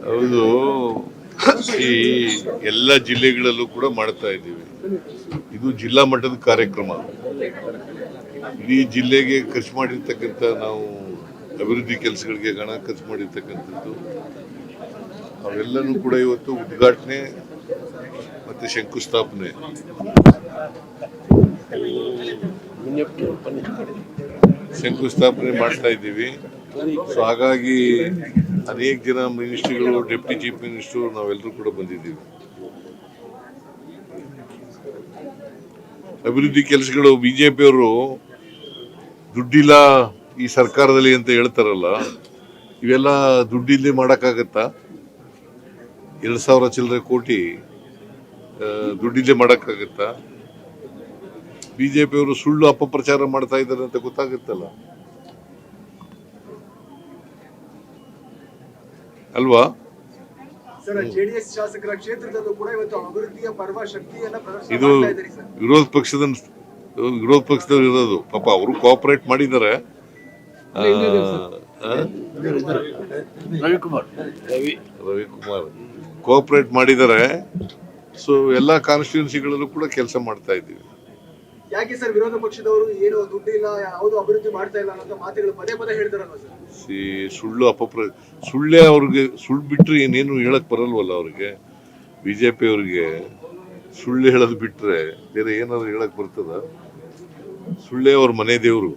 ಹೌದು, ಈ ಎಲ್ಲ ಜಿಲ್ಲೆಗಳಲ್ಲೂ ಕೂಡ ಮಾಡ್ತಾ ಇದ್ದೀವಿ. ಇದು ಜಿಲ್ಲಾ ಮಟ್ಟದ ಕಾರ್ಯಕ್ರಮ. ಇಡೀ ಜಿಲ್ಲೆಗೆ ಖರ್ಚು ಮಾಡಿರ್ತಕ್ಕಂಥ ನಾವು ಅಭಿವೃದ್ಧಿ ಕೆಲಸಗಳಿಗೆ ಹಣ ಖರ್ಚು ಮಾಡಿರ್ತಕ್ಕಂಥದ್ದು ಅವೆಲ್ಲನೂ ಕೂಡ ಇವತ್ತು ಉದ್ಘಾಟನೆ ಮತ್ತೆ ಶಂಕುಸ್ಥಾಪನೆ ಮಾಡ್ತಾ ಇದ್ದೀವಿ. ಸೊ ಹಾಗಾಗಿ ಅನೇಕ ಜನ ಮಿನಿಸ್ಟ್ರಿಗಳು, ಡೆಪ್ಟಿ ಚೀಫ್ ಮಿನಿಸ್ಟರ್, ನಾವೆಲ್ಲರೂ ಕೂಡ ಬಂದಿದ್ದೀವಿ. ಅಭಿವೃದ್ಧಿ ಕೆಲಸಗಳು ಬಿಜೆಪಿಯವರು ದುಡ್ಡಿಲ್ಲ ಈ ಸರ್ಕಾರದಲ್ಲಿ ಅಂತ ಹೇಳ್ತಾರಲ್ಲ, ಇವೆಲ್ಲ ದುಡ್ಡಿಲ್ಲದೆ ಮಾಡೋಕ್ಕಾಗತ್ತಾ? 2,000 ಚಿಲ್ಲರೆ ಕೋಟಿ ದುಡ್ಡಿಲ್ಲದೆ ಮಾಡೋಕ್ಕಾಗತ್ತಾ? ಬಿಜೆಪಿಯವರು ಸುಳ್ಳು ಅಪಪ್ರಚಾರ ಮಾಡ್ತಾ ಇದ್ದಾರೆ ಅಂತ ಗೊತ್ತಾಗುತ್ತಲ್ಲ ಅಲ್ವಾ? ಜೆಡಿಎಸ್ ಶಾಸಕರ ಕ್ಷೇತ್ರದಲ್ಲೂ ಕೂಡ ಇವತ್ತು ಅಭಿವೃದ್ಧಿಯ ಪರ್ವ ಶಕ್ತಿಯನ್ನ ಪ್ರದರ್ಶನ ಇದು ಮಾಡ್ತಾ ಇದ್ದಾರೆ ಸರ್. ವಿರೋಧ ಪಕ್ಷದವ್ರು ಇರೋದು. ಪಾಪ ಅವರು ಕೋಆಪರೇಟ್ ಮಾಡಿದ್ದಾರೆ. ರವಿಕುಮಾರ್ ಕೋಆಪರೇಟ್ ಮಾಡಿದ್ದಾರೆ. ಸೊ ಎಲ್ಲಾ ಕಾನ್ಸ್ಟಿಟ್ಯೂನ್ಸಿಗಳಲ್ಲೂ ಕೂಡ ಕೆಲಸ ಮಾಡ್ತಾ ಇದ್ದೀವಿ. ಯಾಕೆ ಸರ್ ವಿರೋಧ ಪಕ್ಷದವರು ಏನು ದುಡ್ಡಿಲ್ಲ, ಯಾವುದು ಅಭಿವೃದ್ಧಿ ಮಾಡ್ತಾ ಇಲ್ಲ ಅನ್ನೋ ಮಾತುಗಳು ಪದೇ ಪದೇ ಹೇಳ್ತಾರಲ್ವ ಸರ್? ಸುಳ್ಳೇ ಅವ್ರಿಗೆ. ಸುಳ್ಳು ಬಿಟ್ರೆ ಏನೇನು ಹೇಳಕ್ ಬರಲ್ವಲ್ಲ ಅವ್ರಿಗೆ. ಬಿಜೆಪಿ ಅವ್ರಿಗೆ ಸುಳ್ಳು ಹೇಳೋದು ಬಿಟ್ರೆ ಬೇರೆ ಏನಾದ್ರು ಹೇಳಕ್ ಬರ್ತದ? ಸುಳ್ಳೇ ಅವ್ರ ಮನೆ ದೇವರು.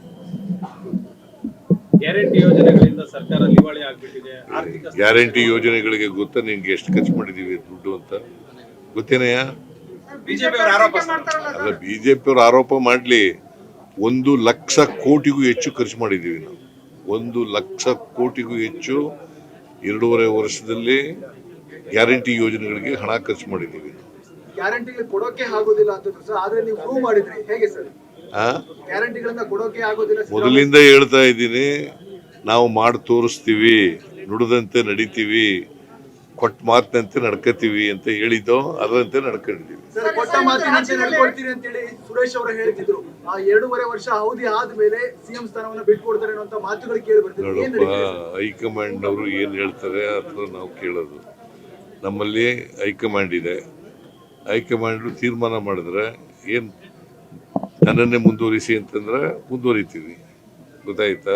ಗ್ಯಾರಂಟಿ ಯೋಜನೆಗಳಿಂದ ಸರ್ಕಾರ ದಿವಾಳಿ ಆಗ್ಬಿಟ್ಟಿದೆ. ಗ್ಯಾರಂಟಿ ಯೋಜನೆಗಳಿಗೆ ಗೊತ್ತಾ ನಿನ್ಗೆ ಎಷ್ಟು ಖರ್ಚು ಮಾಡಿದೀವಿ ದುಡ್ಡು ಅಂತ? ಗೊತ್ತೇನಯ್ಯ? ಅಲ್ಲ, ಬಿಜೆಪಿಯವರು ಆರೋಪ ಮಾಡ್ಲಿ. 1,00,000 ಕೋಟಿಗೂ ಹೆಚ್ಚು ಖರ್ಚು ಮಾಡಿದೀವಿ ನಾವು. 1,00,000 ಕೋಟಿಗೂ ಹೆಚ್ಚು 2.5 ವರ್ಷದಲ್ಲಿ ಗ್ಯಾರಂಟಿ ಯೋಜನೆಗಳಿಗೆ ಹಣ ಖರ್ಚು ಮಾಡಿದೀವಿ. ಗ್ಯಾರಂಟಿಗಳು ಕೊಡೋಕೆ ಆಗೋದಿಲ್ಲ ಅಂತ ಸರ್, ಆದ್ರೆ ನೀವು ಪ್ರೂವ್ ಮಾಡಿದ್ರಿ. ಹೇಗೆ ಸರ್ ಗ್ಯಾರಂಟಿಗಳನ್ನ ಕೊಡೋಕೆ ಆಗೋದಿಲ್ಲ? ಮೊದಲಿಂದ ಹೇಳ್ತಾ ಇದ್ದೀನಿ, ನಾವು ಮಾಡಿ ತೋರಿಸ್ತೀವಿ, ನುಡಿದಂತೆ ನಡಿತೀವಿ, ಕೊಟ್ಟ ಮಾತಿನಂತೆ ನಡ್ಕೋತೀವಿ ಅಂತ ಹೇಳಿದ್ದೋ ಅದರಂತೆ ನಡ್ಕೊಂಡಿದ್ದೀವಿ. ಕೊಟ್ಟ ಮಾತಿನಂತೆ ನಡ್ಕೊಳ್ತೀರಿ ಅಂತ ಹೇಳಿ ಸುರೇಶ್ ಅವರು ಹೇಳ್ತಿದ್ರು. ಆ 2.5 ವರ್ಷ ಅವಧಿ ಆದ್ಮೇಲೆ ಸಿಎಂ ಸ್ಥಾನವನ್ನ ಬಿಟ್ಕೊಡ್ತಾರೆ ಅನ್ನೋ ಮಾತುಗಳು ಕೇಳಿ ಬರ್ತಿದೆ. ನೋಡಪ್ಪ, ಹೈಕಮಾಂಡ್ ಅವರು ಏನ್ ಹೇಳ್ತಾರೆ ಅಥವಾ ನಾವು ಕೇಳೋದು. ನಮ್ಮಲ್ಲಿ ಹೈಕಮಾಂಡ್ ಇದೆ. ಹೈಕಮಾಂಡ್ ತೀರ್ಮಾನ ಮಾಡಿದ್ರೆ ಏನ್ ನನ್ನನ್ನೇ ಮುಂದುವರಿಸಿ ಅಂತಂದ್ರೆ ಮುಂದುವರಿತೀವಿ. ಗೊತ್ತಾಯ್ತಾ?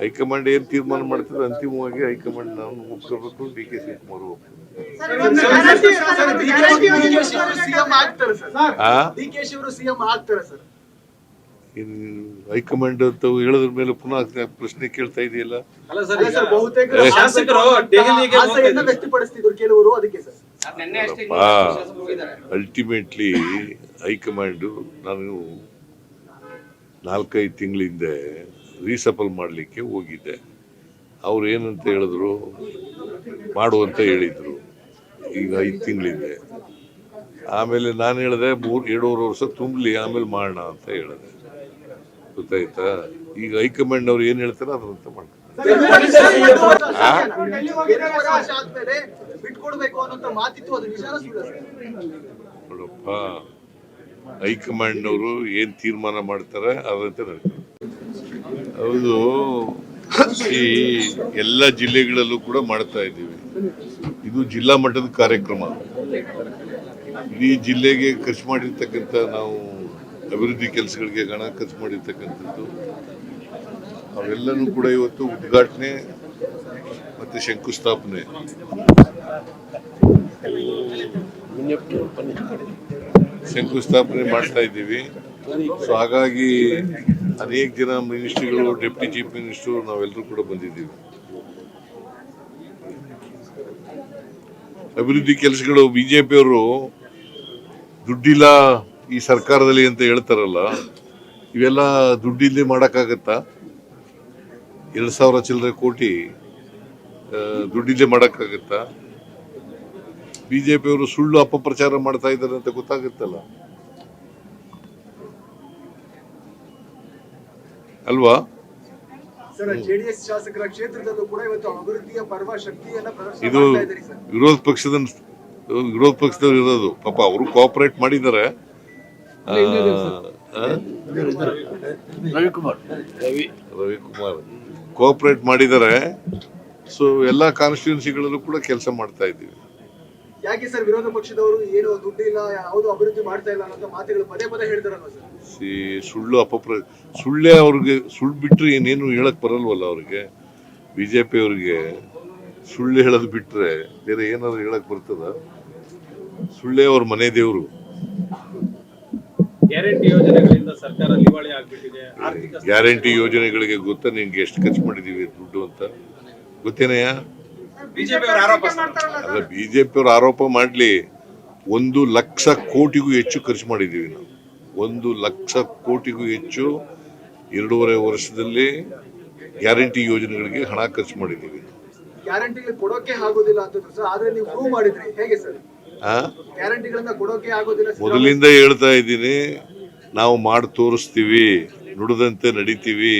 ಹೈಕಮಾಂಡ್ ಏನ್ ತೀರ್ಮಾನ ಮಾಡ್ತಿದ್ರೆ ಅಂತಿಮವಾಗಿ ಹೈಕಮಾಂಡ್ ನಾವು ಒಪ್ಕೋಬೇಕು. ಡಿ.ಕೆ. ಶಿವಕುಮಾರ್ ಹೈಕಮಾಂಡ್ ಅಂತ ಹೇಳೋದ್ರ ಮೇಲೆ ಪುನಃ ಪ್ರಶ್ನೆ ಕೇಳ್ತಾ ಇದೆಯಲ್ಲ. ಅಲ್ಟಿಮೇಟ್ಲಿ ಹೈಕಮಾಂಡ್ ನಾನು 4-5 ತಿಂಗಳ ಹಿಂದೆ ರೀಸಫಲ್ ಮಾಡಲಿಕ್ಕೆ ಹೋಗಿದ್ದೆ. ಅವ್ರು ಏನಂತ ಹೇಳಿದ್ರು, ಮಾಡುವಂತ ಹೇಳಿದ್ರು. ಈಗ 5 ತಿಂಗಳಿಂದೆ. ಆಮೇಲೆ ನಾನು ಹೇಳಿದೆ 2.5 ವರ್ಷ ತುಂಬಲಿ, ಆಮೇಲೆ ಮಾಡೋಣ ಅಂತ ಹೇಳಿದೆ. ಗೊತ್ತಾಯ್ತಾ? ಈಗ ಹೈಕಮಾಂಡ್ ಅವ್ರು ಏನ್ ಹೇಳ್ತಾರೆ ಅದ್ರಂತ ಮಾಡ್ತಾರೆ. ನೋಡಪ್ಪ, ಹೈಕಮಾಂಡ್ ಅವರು ಏನ್ ತೀರ್ಮಾನ ಮಾಡ್ತಾರೆ ಅದರಂತೆ ನಡ್ತಾರೆ. ಹೌದು, ಈ ಎಲ್ಲ ಜಿಲ್ಲೆಗಳಲ್ಲೂ ಕೂಡ ಮಾಡ್ತಾ ಇದ್ದೀವಿ. ಇದು ಜಿಲ್ಲಾ ಮಟ್ಟದ ಕಾರ್ಯಕ್ರಮ. ಇಡೀ ಜಿಲ್ಲೆಗೆ ಖರ್ಚು ಮಾಡಿರ್ತಕ್ಕಂಥ ನಾವು ಅಭಿವೃದ್ಧಿ ಕೆಲಸಗಳಿಗೆ ಹಣ ಖರ್ಚು ಮಾಡಿರ್ತಕ್ಕಂಥದ್ದು ಅವೆಲ್ಲನೂ ಕೂಡ ಇವತ್ತು ಉದ್ಘಾಟನೆ ಮತ್ತೆ ಶಂಕುಸ್ಥಾಪನೆ ಮಾಡ್ತಾ ಇದ್ದೀವಿ. ಸೊ ಹಾಗಾಗಿ ಅನೇಕ ಜನ ಮಿನಿಸ್ಟ್ರಿಗಳು, ಡೆಪ್ಟಿ ಚೀಫ್ ಮಿನಿಸ್ಟರ್, ನಾವೆಲ್ಲರೂ ಕೂಡ ಬಂದಿದ್ದೀವಿ. ಅಭಿವೃದ್ಧಿ ಕೆಲಸಗಳು ಬಿಜೆಪಿಯವರು ದುಡ್ಡಿಲ್ಲ ಈ ಸರ್ಕಾರದಲ್ಲಿ ಅಂತ ಹೇಳ್ತಾರಲ್ಲ, ಇವೆಲ್ಲ ದುಡ್ಡಿಲ್ಲದೆ ಮಾಡೋಕ್ಕಾಗತ್ತಾ? 2,000 ಚಿಲ್ಲರೆ ಕೋಟಿ ದುಡ್ಡಿಲ್ಲದೆ ಮಾಡೋಕ್ಕಾಗತ್ತಾ? ಬಿಜೆಪಿಯವರು ಸುಳ್ಳು ಅಪಪ್ರಚಾರ ಮಾಡ್ತಾ ಇದ್ದಾರೆ ಅಂತ ಗೊತ್ತಾಗುತ್ತಲ್ಲ ಅಲ್ವಾ? ಜೆಡಿಎಸ್ ಶಾಸಕರ ಕ್ಷೇತ್ರದಲ್ಲೂ ಕೂಡ ಇವತ್ತು ಅಭಿವೃದ್ಧಿಯ ಪರ್ವ ಶಕ್ತಿಯನ್ನ ಪ್ರದರ್ಶನ ಇದು ಮಾಡ್ತಾ ಇದ್ದಾರೆ ಸರ್. ವಿರೋಧ ಪಕ್ಷದವ್ರು ಇರೋದು. ಪಾಪ ಅವರು ಕೋಆಪರೇಟ್ ಮಾಡಿದ್ದಾರೆ. ರವಿಕುಮಾರ್ ಕೋಆಪರೇಟ್ ಮಾಡಿದ್ದಾರೆ. ಸೊ ಎಲ್ಲ ಕಾನ್ಸ್ಟಿಟ್ಯೂನ್ಸಿಗಳಲ್ಲೂ ಕೂಡ ಕೆಲಸ ಮಾಡ್ತಾ ಇದ್ದೀವಿ. ಯಾಕೆ ಸರ್ ವಿರೋಧ ಪಕ್ಷದವರು ಏನು ದುಡ್ಡು ಇಲ್ಲ ಯಾವುದು ಅಭಿವೃದ್ಧಿ ಮಾಡ್ತಾ ಇಲ್ಲ ಅನ್ನೋ ಮಾತುಗಳು ಪದೇ ಪದೇ ಹೇಳ್ತಾರಲ್ವ ಸರ್? ಸುಳ್ಳೇ ಅವ್ರಿಗೆ ಸುಳ್ಳು ಬಿಟ್ರೆ ಏನೇನು ಹೇಳಕ್ ಬರಲ್ವಲ್ಲ ಅವ್ರಿಗೆ. ಬಿಜೆಪಿ ಅವ್ರಿಗೆ ಸುಳ್ಳು ಹೇಳೋದು ಬಿಟ್ರೆ ಬೇರೆ ಏನಾದ್ರು ಹೇಳಕ್ ಬರ್ತದ? ಸುಳ್ಳೇ ಅವ್ರ ಮನೆ ದೇವರು. ಗ್ಯಾರಂಟಿ ಯೋಜನೆಗಳಿಂದ ಸರ್ಕಾರ ದಿವಾಳಿ ಆಗ್ಬಿಟ್ಟಿದೆ. ಆರ್ಥಿಕ ಗ್ಯಾರಂಟಿ ಯೋಜನೆಗಳಿಗೆ ಗೊತ್ತಾ ನಿನ್ಗೆ ಎಷ್ಟು ಖರ್ಚು ಮಾಡಿದೀವಿ ದುಡ್ಡು ಅಂತ ಗೊತ್ತೇನಯ್ಯ? ಬಿಜೆಪಿ ಅವರ ಆರೋಪ ಅಲ್ಲ, ಬಿಜೆಪಿ ಅವ್ರ ಆರೋಪ ಮಾಡ್ಲಿ. 1,00,000 ಕೋಟಿಗೂ ಹೆಚ್ಚು ಖರ್ಚು ಮಾಡಿದೀವಿ ನಾವು. 1,00,000 ಕೋಟಿಗೂ ಹೆಚ್ಚು 2.5 ವರ್ಷದಲ್ಲಿ ಗ್ಯಾರಂಟಿ ಯೋಜನೆಗಳಿಗೆ ಹಣ ಖರ್ಚು ಮಾಡಿದೀವಿ. ಗ್ಯಾರಂಟಿಗಳು ಕೊಡೋಕೆ ಆಗೋದಿಲ್ಲ ಅಂತ ಸರ್, ಆದ್ರೆ ನೀವು ಪ್ರೂವ್ ಮಾಡಿದ್ರಿ. ಹೇಗೆ ಸರ್ ಗ್ಯಾರಂಟಿಗಳನ್ನ ಕೊಡೋಕೆ ಆಗೋದಿಲ್ಲ? ಮೊದಲಿಂದ ಹೇಳ್ತಾ ಇದ್ದೀನಿ, ನಾವು ಮಾಡಿ ತೋರಿಸ್ತೀವಿ, ನುಡಿದಂತೆ ನಡಿತೀವಿ,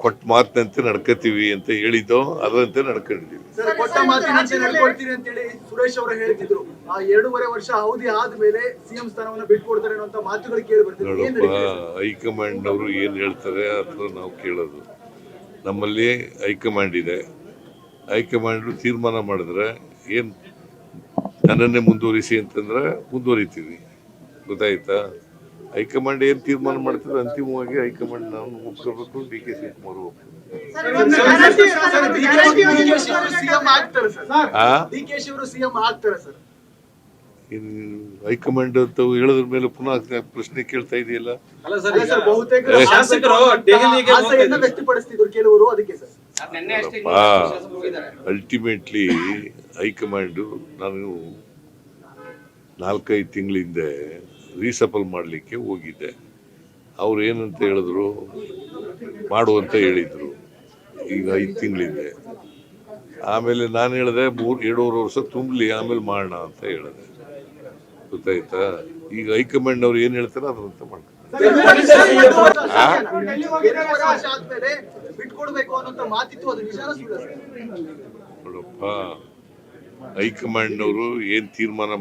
ಕೊಟ್ಟ ಮಾತಿನಂತೆ ನಡ್ಕತೀವಿ ಅಂತ ಹೇಳಿದ್ದೋ ಅದರಂತೆ ನಡ್ಕೊಂಡಿದ್ದೀವಿ. ಸರ್, ಕೊಟ್ಟ ಮಾತಿನಂತೆ ನಡ್ಕೊಳ್ತೀರಿ ಅಂತ ಹೇಳಿ ಸುರೇಶ್ ಅವರು ಹೇಳ್ತಿದ್ರು. ಆ 2.5 ವರ್ಷ ಅವಧಿ ಆದ್ಮೇಲೆ ಸಿಎಂ ಸ್ಥಾನವನ್ನ ಬಿಟ್ಕೊಡ್ತಾರೆ ಅನ್ನೋ ಮಾತುಗಳು ಕೇಳಿ ಬರ್ತಿದ್ರು. ನೋಡಪ್ಪ, ಹೈಕಮಾಂಡ್ ಅವರು ಏನ್ ಹೇಳ್ತಾರೆ ಅಥವಾ ನಾವು ಕೇಳೋದು. ನಮ್ಮಲ್ಲಿ ಹೈಕಮಾಂಡ್ ಇದೆ. ಹೈಕಮಾಂಡ್ ತೀರ್ಮಾನ ಮಾಡಿದ್ರೆ ಏನ್ ನನ್ನನ್ನೇ ಮುಂದುವರಿಸಿ ಅಂತಂದ್ರೆ ಮುಂದುವರಿತೀವಿ. ಗೊತ್ತಾಯ್ತಾ? ಹೈಕಮಾಂಡ್ ಏನ್ ತೀರ್ಮಾನ ಮಾಡ್ತಾರೆ ಅಂತಿಮವಾಗಿ ಹೈಕಮಾಂಡ್ ನಾವು ಒಪ್ಕೋಬೇಕು. ಡಿ.ಕೆ. ಶಿವಕುಮಾರ್ ಹೈಕಮಾಂಡ್ ಅಂತ ಹೇಳೋದ್ರ ಮೇಲೆ ಪುನಃ ಪ್ರಶ್ನೆ ಕೇಳ್ತಾ ಇದೆಯಲ್ಲ. ಅಲ್ಲ ಸರ್, ಬಹುತೇಕ ಶಾಸಕರು ದೆಹಲಿಗೆ ವ್ಯಕ್ತಪಡಿಸ್ತಿದ್ರು ಕೆಲವರು. ಅದಕ್ಕೆ ಸರ್ ಅಲ್ಟಿಮೇಟ್ಲಿ ಹೈಕಮಾಂಡ್ ನಾನು 4-5 ತಿಂಗಳ ಹಿಂದೆ ರೀಸಫಲ್ ಮಾಡಲಿಕ್ಕೆ ಹೋಗಿದ್ದೆ. ಅವ್ರು ಏನಂತ ಹೇಳಿದ್ರು, ಮಾಡುವಂತ ಹೇಳಿದ್ರು. ಈಗ 5 ತಿಂಗಳಿಂದೆ. ಆಮೇಲೆ ನಾನು ಹೇಳಿದೆ 2.5 ವರ್ಷ ತುಂಬಲಿ, ಆಮೇಲೆ ಮಾಡೋಣ ಅಂತ ಹೇಳಿದೆ. ಗೊತ್ತಾಯ್ತಾ? ಈಗ ಹೈಕಮಾಂಡ್ ಅವ್ರು ಏನ್ ಹೇಳ್ತಾರೆ ಅದಂತ ಮಾಡ್ತಾರೆ. ನೋಡಪ್ಪ, ಹೈಕಮಾಂಡ್ ಅವರು ಏನ್ ತೀರ್ಮಾನ